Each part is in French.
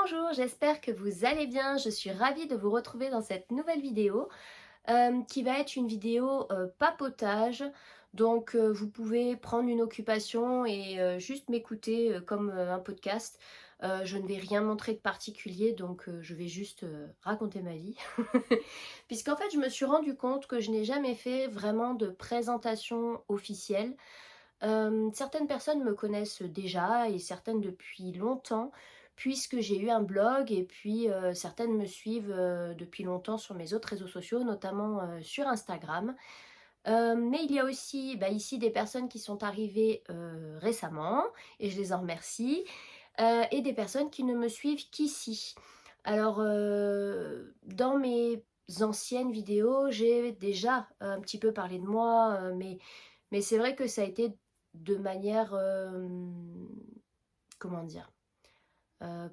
Bonjour, j'espère que vous allez bien. Je suis ravie de vous retrouver dans cette nouvelle vidéo qui va être une vidéo papotage. Donc vous pouvez prendre une occupation et juste m'écouter comme un podcast. Je ne vais rien montrer de particulier, donc je vais juste raconter ma vie. Puisqu'en fait, je me suis rendu compte que je n'ai jamais fait vraiment de présentation officielle. Certaines personnes me connaissent déjà et certaines depuis longtemps puisque j'ai eu un blog et puis certaines me suivent depuis longtemps sur mes autres réseaux sociaux, notamment sur Instagram. Mais il y a aussi ici des personnes qui sont arrivées récemment et je les en remercie et des personnes qui ne me suivent qu'ici. Alors dans mes anciennes vidéos, j'ai déjà un petit peu parlé de moi, mais c'est vrai que ça a été de manière, comment dire,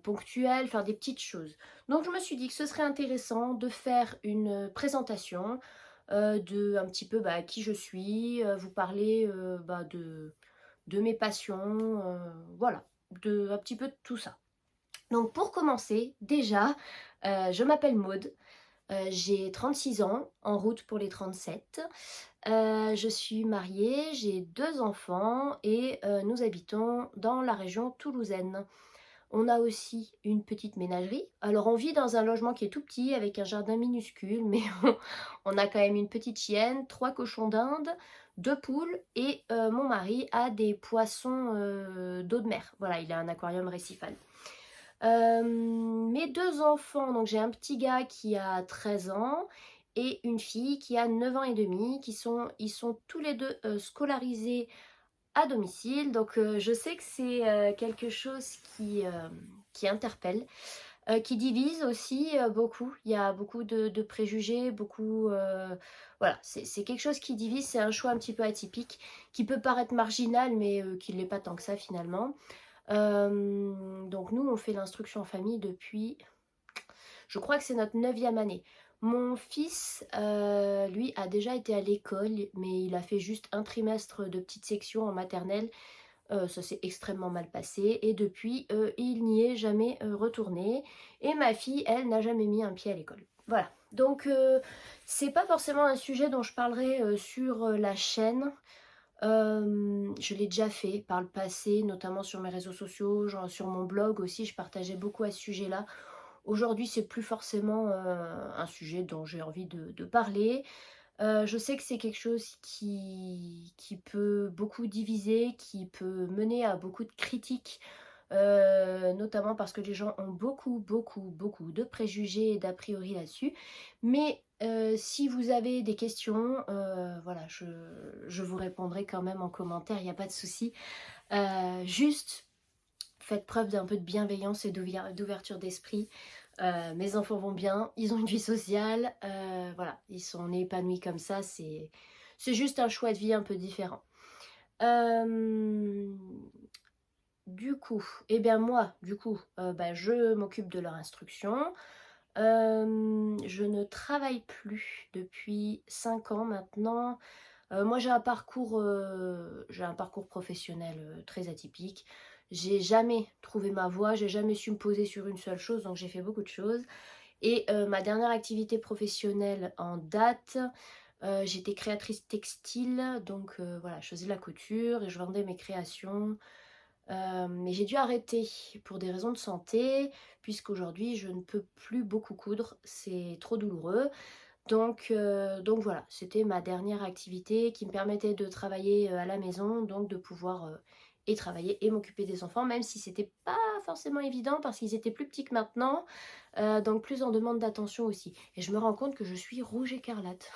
ponctuelle, faire des petites choses. Donc je me suis dit que ce serait intéressant de faire une présentation de un petit peu qui je suis, vous parler de mes passions, voilà, de un petit peu de tout ça. Donc pour commencer, déjà, je m'appelle Maude, j'ai 36 ans, en route pour les 37. Je suis mariée, j'ai 2 enfants et nous habitons dans la région toulousaine. On a aussi une petite ménagerie. Alors on vit dans un logement qui est tout petit avec un jardin minuscule, mais on a quand même une petite chienne, 3 cochons d'Inde, 2 poules et mon mari a des poissons d'eau de mer. Voilà, il a un aquarium récifal. Mes 2 enfants, donc j'ai un petit gars qui a 13 ans et une fille qui a 9 ans et demi, ils sont tous les deux scolarisés à domicile. Donc je sais que c'est quelque chose qui interpelle, qui divise aussi beaucoup. Il y a beaucoup de préjugés, beaucoup... voilà, c'est quelque chose qui divise, c'est un choix un petit peu atypique, qui peut paraître marginal, mais qui ne l'est pas tant que ça finalement. Donc nous, on fait l'instruction en famille depuis, je crois que c'est notre 9e année. Mon fils, lui, a déjà été à l'école, mais il a fait juste un trimestre de petite section en maternelle. Ça s'est extrêmement mal passé et depuis, il n'y est jamais retourné. Et ma fille, elle, n'a jamais mis un pied à l'école. Voilà. Donc, c'est pas forcément un sujet dont je parlerai sur la chaîne. Je l'ai déjà fait par le passé, notamment sur mes réseaux sociaux, genre sur mon blog aussi, je partageais beaucoup à ce sujet-là. Aujourd'hui, c'est plus forcément un sujet dont j'ai envie de parler. Je sais que c'est quelque chose qui peut beaucoup diviser, qui peut mener à beaucoup de critiques, notamment parce que les gens ont beaucoup de préjugés et d'a priori là-dessus. Mais si vous avez des questions, voilà, je vous répondrai quand même en commentaire, il n'y a pas de souci. Juste, faites preuve d'un peu de bienveillance et d'ouverture d'esprit. Mes enfants vont bien, ils ont une vie sociale, voilà, ils sont nés épanouis comme ça, c'est juste un choix de vie un peu différent. Du coup, eh bien moi, je m'occupe de leur instruction. Je ne travaille plus depuis 5 ans maintenant. Moi j'ai un parcours professionnel très atypique. J'ai jamais trouvé ma voie, j'ai jamais su me poser sur une seule chose, donc j'ai fait beaucoup de choses. Et ma dernière activité professionnelle en date, j'étais créatrice textile, donc voilà, je faisais de la couture et je vendais mes créations. Mais j'ai dû arrêter pour des raisons de santé, puisqu'aujourd'hui je ne peux plus beaucoup coudre, c'est trop douloureux. Donc voilà, c'était ma dernière activité qui me permettait de travailler à la maison, donc de pouvoir et travailler et m'occuper des enfants, même si c'était pas forcément évident parce qu'ils étaient plus petits que maintenant, donc plus en demande d'attention aussi. Et je me rends compte que je suis rouge écarlate.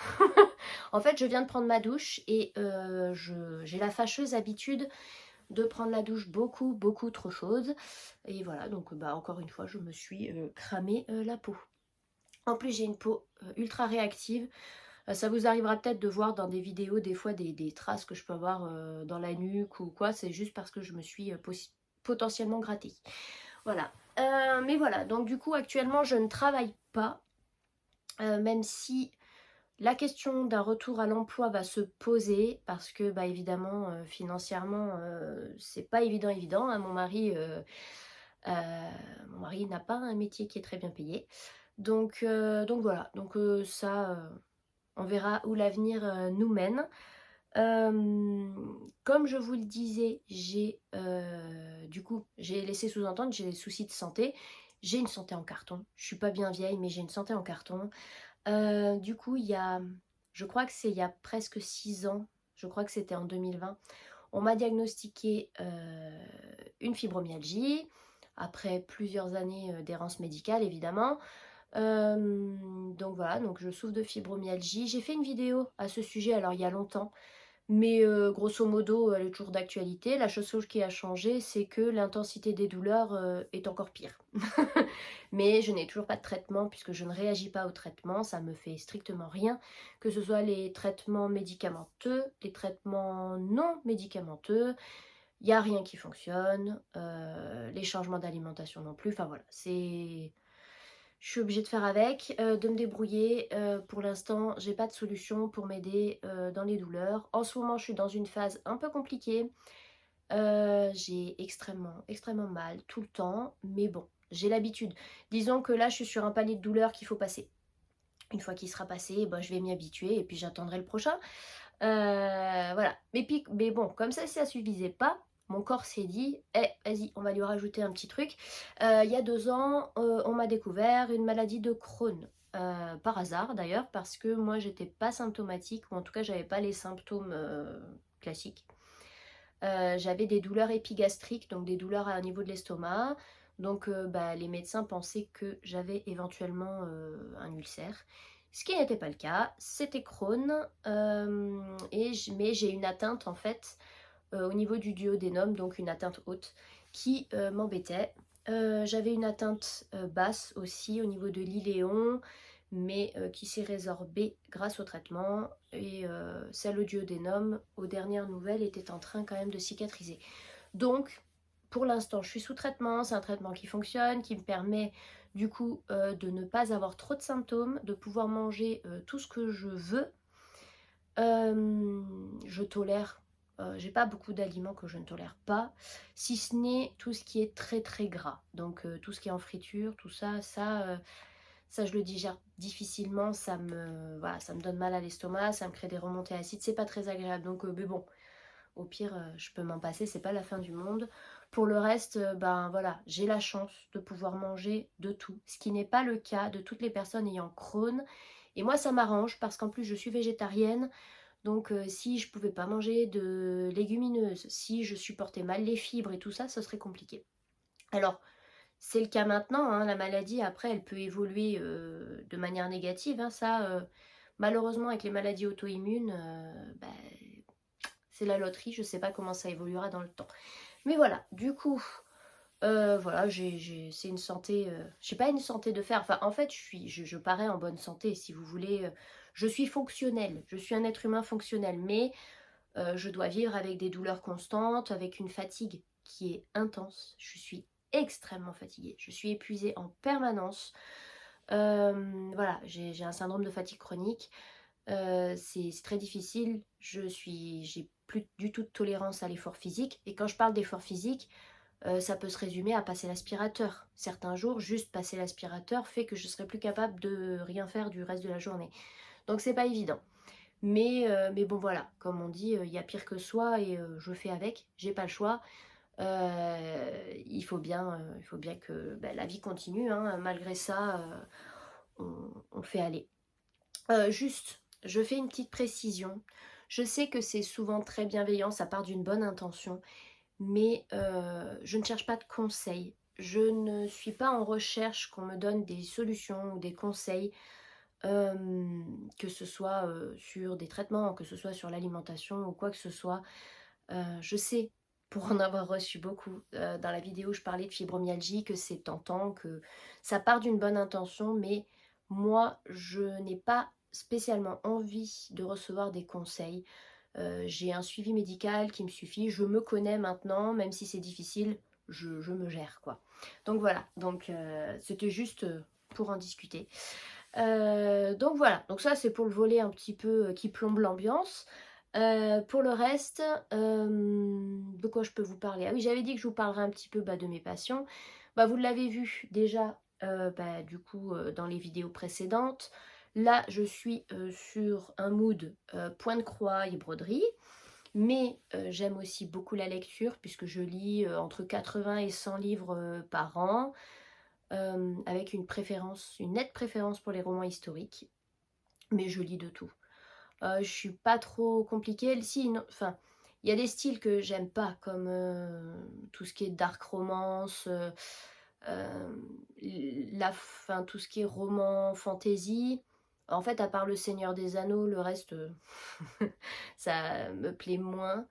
En fait, je viens de prendre ma douche et j'ai la fâcheuse habitude de prendre la douche beaucoup trop chaude. Et voilà, donc encore une fois, je me suis cramé la peau. En plus, j'ai une peau ultra réactive. Ça vous arrivera peut-être de voir dans des vidéos des fois des traces que je peux avoir dans la nuque ou quoi. C'est juste parce que je me suis potentiellement grattée. Voilà. Mais voilà, donc du coup actuellement je ne travaille pas. Même si la question d'un retour à l'emploi va se poser parce que évidemment financièrement c'est pas évident, hein. Mon mari Mon mari n'a pas un métier qui est très bien payé. Donc voilà, ça, on verra où l'avenir nous mène. Comme je vous le disais, du coup, j'ai laissé sous-entendre, j'ai des soucis de santé. J'ai une santé en carton. Je suis pas bien vieille, mais j'ai une santé en carton. Du coup, je crois que c'est il y a presque 6 ans, je crois que c'était en 2020, on m'a diagnostiqué une fibromyalgie, après plusieurs années d'errance médicale évidemment. Donc voilà, donc je souffre de fibromyalgie. J'ai fait une vidéo à ce sujet, alors il y a longtemps, mais grosso modo, elle est toujours d'actualité. La chose qui a changé, c'est que l'intensité des douleurs est encore pire. Mais je n'ai toujours pas de traitement puisque je ne réagis pas au traitement, ça me fait strictement rien. Que ce soit les traitements médicamenteux, les traitements non médicamenteux, il n'y a rien qui fonctionne. Les changements d'alimentation non plus. Enfin voilà, je suis obligée de faire avec, de me débrouiller. Pour l'instant, j'ai pas de solution pour m'aider dans les douleurs. En ce moment, je suis dans une phase un peu compliquée. J'ai extrêmement mal tout le temps, mais bon, j'ai l'habitude. Disons que là, je suis sur un palier de douleur qu'il faut passer. Une fois qu'il sera passé, ben, je vais m'y habituer et puis j'attendrai le prochain. Voilà. Mais bon, comme ça suffisait pas, mon corps s'est dit, eh, vas-y, on va lui rajouter un petit truc. Il y a 2 ans, on m'a découvert une maladie de Crohn. Par hasard d'ailleurs, parce que moi j'étais pas symptomatique, ou en tout cas j'avais pas les symptômes classiques. J'avais des douleurs épigastriques, donc des douleurs au niveau de l'estomac. Donc bah, les médecins pensaient que j'avais éventuellement un ulcère. Ce qui n'était pas le cas, c'était Crohn. Mais j'ai une atteinte en fait au niveau du duodénum, donc une atteinte haute, qui m'embêtait. J'avais une atteinte basse aussi au niveau de l'iléon, mais qui s'est résorbée grâce au traitement. Et celle au duodénum, aux dernières nouvelles, était en train quand même de cicatriser. Donc, pour l'instant, je suis sous traitement. C'est un traitement qui fonctionne, qui me permet du coup de ne pas avoir trop de symptômes, de pouvoir manger tout ce que je veux. Je tolère, j'ai pas beaucoup d'aliments que je ne tolère pas, si ce n'est tout ce qui est très très gras. Donc tout ce qui est en friture, tout ça, ça je le digère difficilement, voilà, ça me donne mal à l'estomac, ça me crée des remontées acides, c'est pas très agréable. Donc mais bon, au pire je peux m'en passer, c'est pas la fin du monde. Pour le reste, ben voilà, j'ai la chance de pouvoir manger de tout, ce qui n'est pas le cas de toutes les personnes ayant Crohn. Et moi ça m'arrange parce qu'en plus je suis végétarienne. Donc si je pouvais pas manger de légumineuses, si je supportais mal les fibres et tout ça, ce serait compliqué. Alors, c'est le cas maintenant, hein, la maladie après elle peut évoluer de manière négative, hein, malheureusement avec les maladies auto-immunes, bah, c'est la loterie, je sais pas comment ça évoluera dans le temps. Mais voilà, du coup, voilà, c'est une santé, j'ai pas une santé de fer, enfin en fait je parais en bonne santé si vous voulez, je suis fonctionnelle, je suis un être humain fonctionnel, mais je dois vivre avec des douleurs constantes, avec une fatigue qui est intense. Je suis extrêmement fatiguée. Je suis épuisée en permanence. Voilà, j'ai un syndrome de fatigue chronique. C'est très difficile. J'ai plus du tout de tolérance à l'effort physique. Et quand je parle d'effort physique, ça peut se résumer à passer l'aspirateur. Certains jours, juste passer l'aspirateur fait que je serai plus capable de rien faire du reste de la journée. Donc c'est pas évident. Mais bon voilà, comme on dit, il y a pire que soi et je fais avec, j'ai pas le choix. Il faut bien que bah, la vie continue, hein, malgré ça, on fait aller. Juste, je fais une petite précision. Je sais que c'est souvent très bienveillant, ça part d'une bonne intention, mais je ne cherche pas de conseils. Je ne suis pas en recherche qu'on me donne des solutions ou des conseils. Que ce soit sur des traitements, que ce soit sur l'alimentation ou quoi que ce soit. Je sais, pour en avoir reçu beaucoup, dans la vidéo je parlais de fibromyalgie, que c'est tentant, que ça part d'une bonne intention, mais moi je n'ai pas spécialement envie de recevoir des conseils. J'ai un suivi médical qui me suffit, je me connais maintenant, même si c'est difficile, je me gère quoi. Donc voilà, c'était juste pour en discuter. Donc voilà, donc ça c'est pour le volet un petit peu qui plombe l'ambiance. Pour le reste, de quoi je peux vous parler? Ah oui, j'avais dit que je vous parlerais un petit peu bah, de mes passions. Bah, vous l'avez vu déjà, du coup, dans les vidéos précédentes. Là, je suis, sur un mood, point de croix et broderie, mais j'aime aussi beaucoup la lecture puisque je lis, entre 80 et 100 livres, par an, avec une nette préférence pour les romans historiques, mais je lis de tout. Je suis pas trop compliquée. Si, non, enfin, il y a des styles que j'aime pas, comme tout ce qui est dark romance, tout ce qui est roman, fantasy. En fait, à part Le Seigneur des Anneaux, le reste, ça me plaît moins.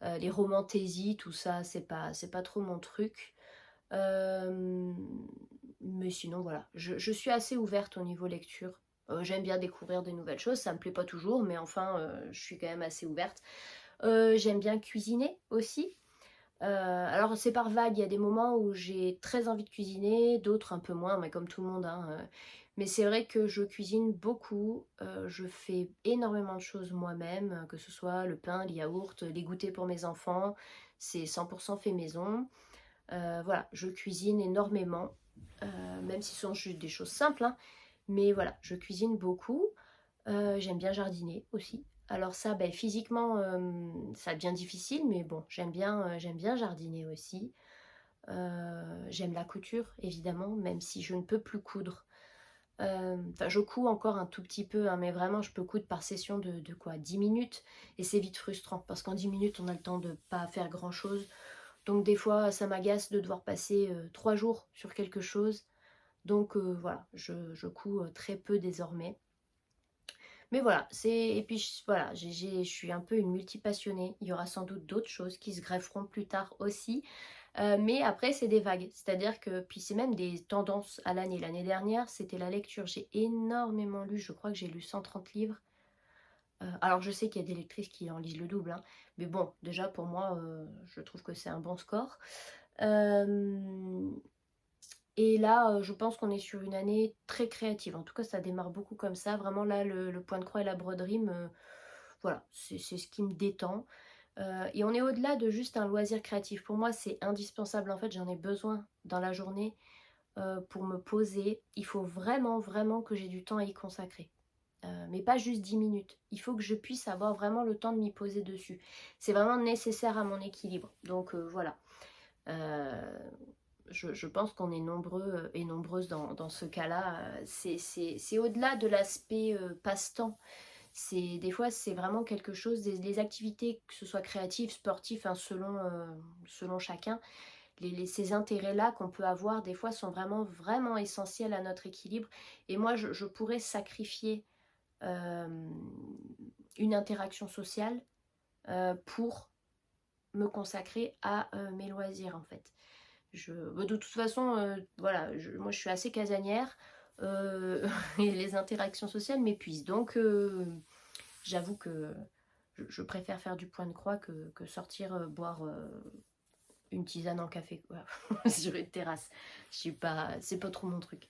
Les romantaisies, tout ça, c'est pas trop mon truc. Euh, mais sinon, voilà, je suis assez ouverte au niveau lecture. J'aime bien découvrir des nouvelles choses, ça me plaît pas toujours, mais enfin, je suis quand même assez ouverte. J'aime bien cuisiner aussi. Alors c'est par vague, il y a des moments où j'ai très envie de cuisiner, d'autres un peu moins, mais comme tout le monde, hein. Mais c'est vrai que je cuisine beaucoup, je fais énormément de choses moi-même, que ce soit le pain, le yaourt, les goûters pour mes enfants, c'est 100% fait maison. Voilà, je cuisine énormément, même si ce sont juste des choses simples, hein, mais voilà, je cuisine beaucoup. J'aime bien jardiner aussi. Alors ça, ben, physiquement, ça devient difficile, mais bon, j'aime bien jardiner aussi. J'aime la couture, évidemment, même si je ne peux plus coudre. Enfin, je couds encore un tout petit peu, hein, mais vraiment, je peux coudre par session de quoi 10 minutes, et c'est vite frustrant, parce qu'en 10 minutes, on a le temps de pas faire grand-chose. Donc des fois, ça m'agace de devoir passer 3 jours sur quelque chose. Donc voilà, je couds très peu désormais. Mais voilà, et puis voilà, je suis un peu une multipassionnée. Il y aura sans doute d'autres choses qui se grefferont plus tard aussi. Mais après, c'est des vagues. C'est-à-dire que, puis c'est même des tendances à l'année. L'année dernière, c'était la lecture. J'ai énormément lu, je crois que j'ai lu 130 livres. Alors je sais qu'il y a des lectrices qui en lisent le double, hein, mais bon, déjà pour moi, je trouve que c'est un bon score. Euh, et là, je pense qu'on est sur une année très créative. En tout cas, ça démarre beaucoup comme ça. Vraiment là, le point de croix et la broderie, voilà, c'est ce qui me détend. Et on est au-delà de juste un loisir créatif. Pour moi, c'est indispensable. En fait, j'en ai besoin dans la journée pour me poser. Il faut vraiment, vraiment que j'ai du temps à y consacrer. Mais pas juste 10 minutes. Il faut que je puisse avoir vraiment le temps de m'y poser dessus. C'est vraiment nécessaire à mon équilibre. Donc voilà. Euh, je pense qu'on est nombreux et nombreuses dans ce cas-là. C'est au-delà de l'aspect passe-temps. Des fois, c'est vraiment quelque chose, les activités, que ce soit créatives, sportives, hein, selon chacun, ces intérêts-là qu'on peut avoir, des fois, sont vraiment, vraiment essentiels à notre équilibre. Et moi, je pourrais sacrifier euh, une interaction sociale pour me consacrer à mes loisirs, en fait. De toute façon, voilà, moi je suis assez casanière et les interactions sociales m'épuisent. Donc j'avoue que je préfère faire du point de croix que sortir boire une tisane en café, quoi, sur une terrasse. C'est pas trop mon truc.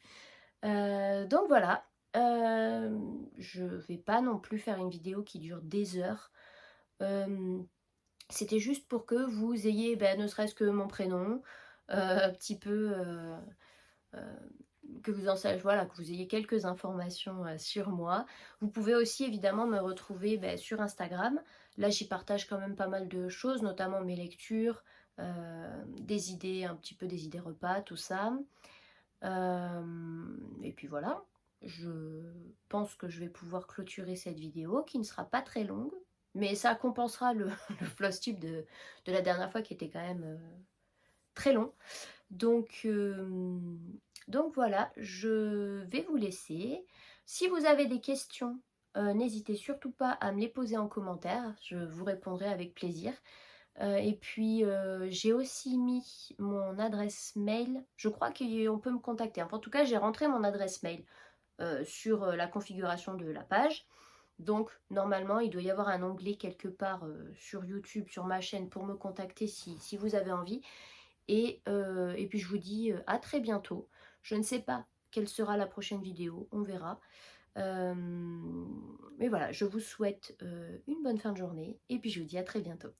Donc voilà, je vais pas non plus faire une vidéo qui dure des heures. C'était juste pour que vous ayez ne serait-ce que mon prénom, un petit peu, euh, que vous en sachiez, voilà, que vous ayez quelques informations sur moi. Vous pouvez aussi évidemment me retrouver sur Instagram. Là, j'y partage quand même pas mal de choses, notamment mes lectures, des idées, un petit peu des idées repas, tout ça. Et puis voilà, je pense que je vais pouvoir clôturer cette vidéo qui ne sera pas très longue, mais ça compensera le floss tube de la dernière fois qui était quand même très long. Donc voilà, je vais vous laisser. Si vous avez des questions, n'hésitez surtout pas à me les poser en commentaire, je vous répondrai avec plaisir. Et puis j'ai aussi mis mon adresse mail, je crois qu'on peut me contacter. Enfin, en tout cas, j'ai rentré mon adresse mail sur la configuration de la page. Donc normalement, il doit y avoir un onglet quelque part sur YouTube, sur ma chaîne, pour me contacter si vous avez envie. Et puis je vous dis à très bientôt. Je ne sais pas quelle sera la prochaine vidéo, on verra. Mais voilà, je vous souhaite une bonne fin de journée et puis je vous dis à très bientôt.